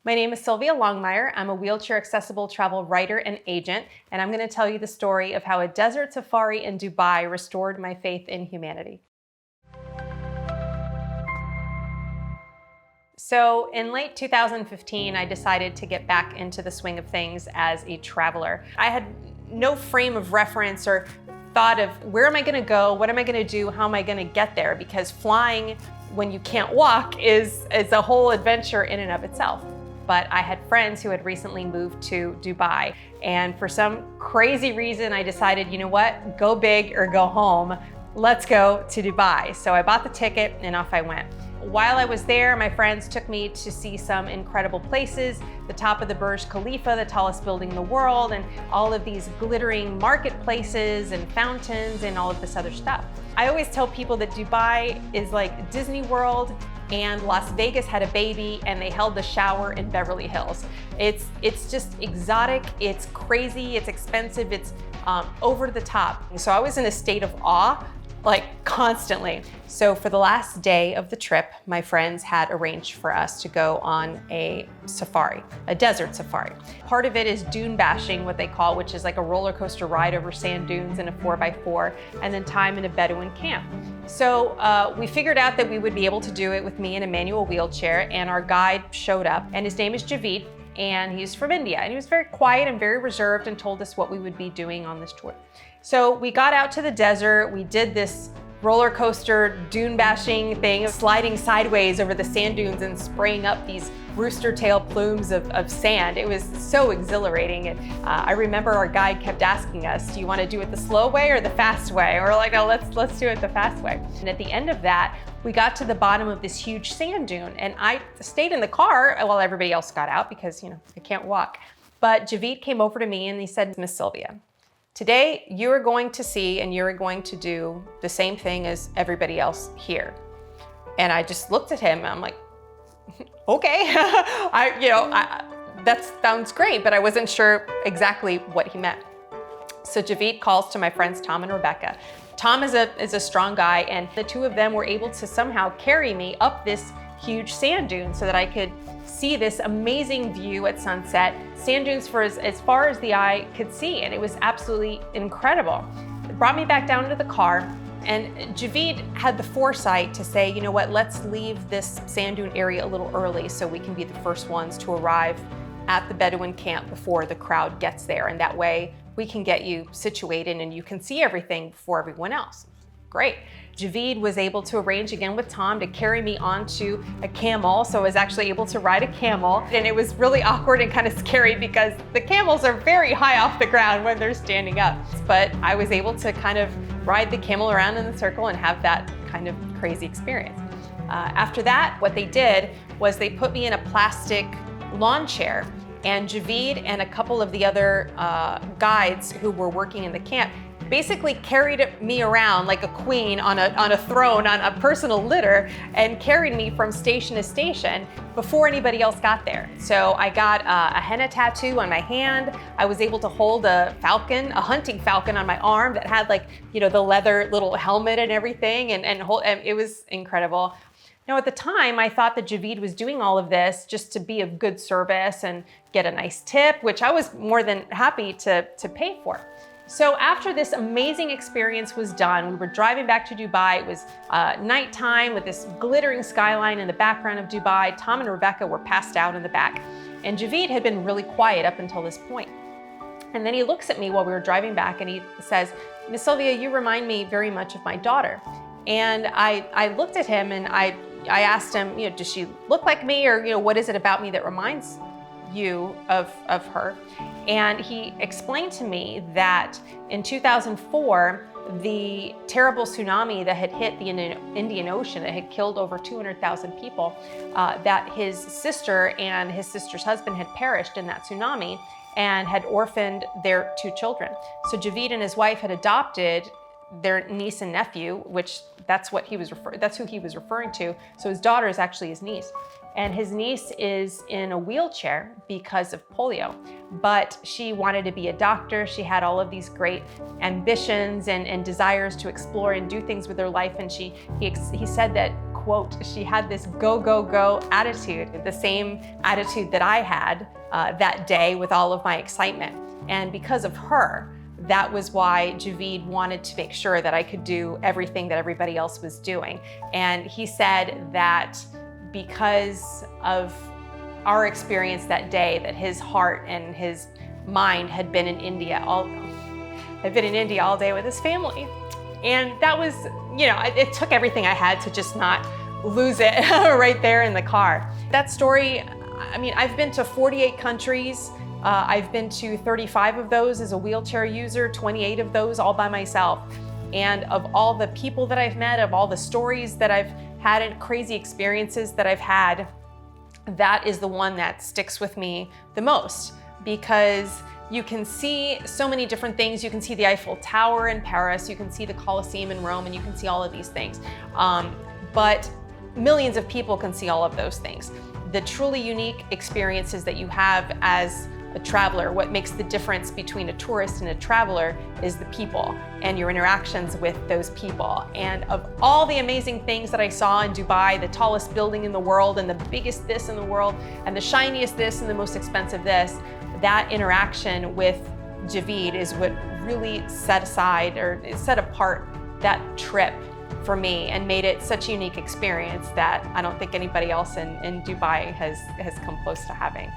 My name is Sylvia Longmire. I'm a wheelchair accessible travel writer and agent, and I'm going to tell you the story of how a desert safari in Dubai restored my faith in humanity. So in late 2015, I decided to get back into the swing of things as a traveler. I had no frame of reference or thought of where am I going to go, what am I going to do, how am I going to get there, because flying when you can't walk is a whole adventure in and of itself. But I had friends who had recently moved to Dubai, and for some crazy reason I decided, you know what, go big or go home. Let's go to Dubai. So I bought the ticket and off I went. While I was there, my friends took me to see some incredible places, the top of the Burj Khalifa, the tallest building in the world, and all of these glittering marketplaces and fountains and all of this other stuff. I always tell people that Dubai is like Disney World and Las Vegas had a baby and they held the shower in Beverly Hills. It's just exotic, it's crazy, it's expensive, it's over the top. So I was in a state of awe, like constantly. So for the last day of the trip, my friends had arranged for us to go on a safari, a desert safari. Part of it is dune bashing, what they call, which is like a roller coaster ride over sand dunes in a 4x4, and then time in a bedouin camp. So we figured out that we would be able to do it with me in a manual wheelchair, and our guide showed up, and his name is Javid, and he's from India, and he was very quiet and very reserved and told us what we would be doing on this tour. So we got out to the desert, we did this roller coaster dune bashing thing, sliding sideways over the sand dunes and spraying up these rooster tail plumes of sand. It was so exhilarating. And I remember our guide kept asking us, do you want to do it the slow way or the fast way? And we're like, no, let's do it the fast way. And at the end of that, we got to the bottom of this huge sand dune, and I stayed in the car while everybody else got out because, you know, I can't walk. But Javid came over to me and he said, Miss Sylvia, today you are going to see and you're going to do the same thing as everybody else here. And I just looked at him and I'm like, okay, that sounds great, but I wasn't sure exactly what he meant. So Javid calls to my friends Tom and Rebecca. Tom is a strong guy, and the two of them were able to somehow carry me up this huge sand dune so that I could see this amazing view at sunset, sand dunes for as far as the eye could see, and it was absolutely incredible. It brought me back down to the car, and Javid had the foresight to say, you know what, let's leave this sand dune area a little early so we can be the first ones to arrive at the Bedouin camp before the crowd gets there, and that way we can get you situated and you can see everything before everyone else. Great. Javid was able to arrange again with Tom to carry me onto a camel, so I was actually able to ride a camel, and it was really awkward and kind of scary because the camels are very high off the ground when they're standing up. But I was able to kind of ride the camel around in the circle and have that kind of crazy experience. After that, what they did was they put me in a plastic lawn chair, and Javid and a couple of the other guides who were working in the camp basically carried me around like a queen on a throne, on a personal litter, and carried me from station to station before anybody else got there. So I got a henna tattoo on my hand. I was able to hold a falcon, a hunting falcon on my arm that had, like, you know, the leather little helmet and everything, and it was incredible. Now, at the time, I thought that Javid was doing all of this just to be of good service and get a nice tip, which I was more than happy to pay for. So after this amazing experience was done, we were driving back to Dubai. It was nighttime with this glittering skyline in the background of Dubai. Tom and Rebecca were passed out in the back, and Javid had been really quiet up until this point. And then he looks at me while we were driving back and he says, Miss Sylvia, you remind me very much of my daughter. And I looked at him and I asked him, you know, does she look like me, or, you know, what is it about me that reminds you of her? And he explained to me that in 2004, the terrible tsunami that had hit the Indian Ocean, that had killed over 200,000 people, that his sister and his sister's husband had perished in that tsunami and had orphaned their two children. So Javid and his wife had adopted their niece and nephew, which that's who he was referring to. So his daughter is actually his niece. And his niece is in a wheelchair because of polio, but she wanted to be a doctor. She had all of these great ambitions and desires to explore and do things with her life. And he said that quote, she had this go, go, go attitude, the same attitude that I had that day with all of my excitement. And because of her, that was why Javid wanted to make sure that I could do everything that everybody else was doing. And he said that because of our experience that day, that his heart and his mind had been in India all day with his family. And that was, you know, it took everything I had to just not lose it right there in the car. That story, I mean, I've been to 48 countries. I've been to 35 of those as a wheelchair user, 28 of those all by myself. And of all the people that I've met, of all the stories that I've had and crazy experiences that I've had, that is the one that sticks with me the most, because you can see so many different things. You can see the Eiffel Tower in Paris, you can see the Colosseum in Rome, and you can see all of these things. But millions of people can see all of those things. The truly unique experiences that you have as a traveler, what makes the difference between a tourist and a traveler, is the people and your interactions with those people. And of all the amazing things that I saw in Dubai, the tallest building in the world and the biggest this in the world and the shiniest this and the most expensive this, that interaction with Javid is what really set apart that trip for me and made it such a unique experience that I don't think anybody else in Dubai has come close to having.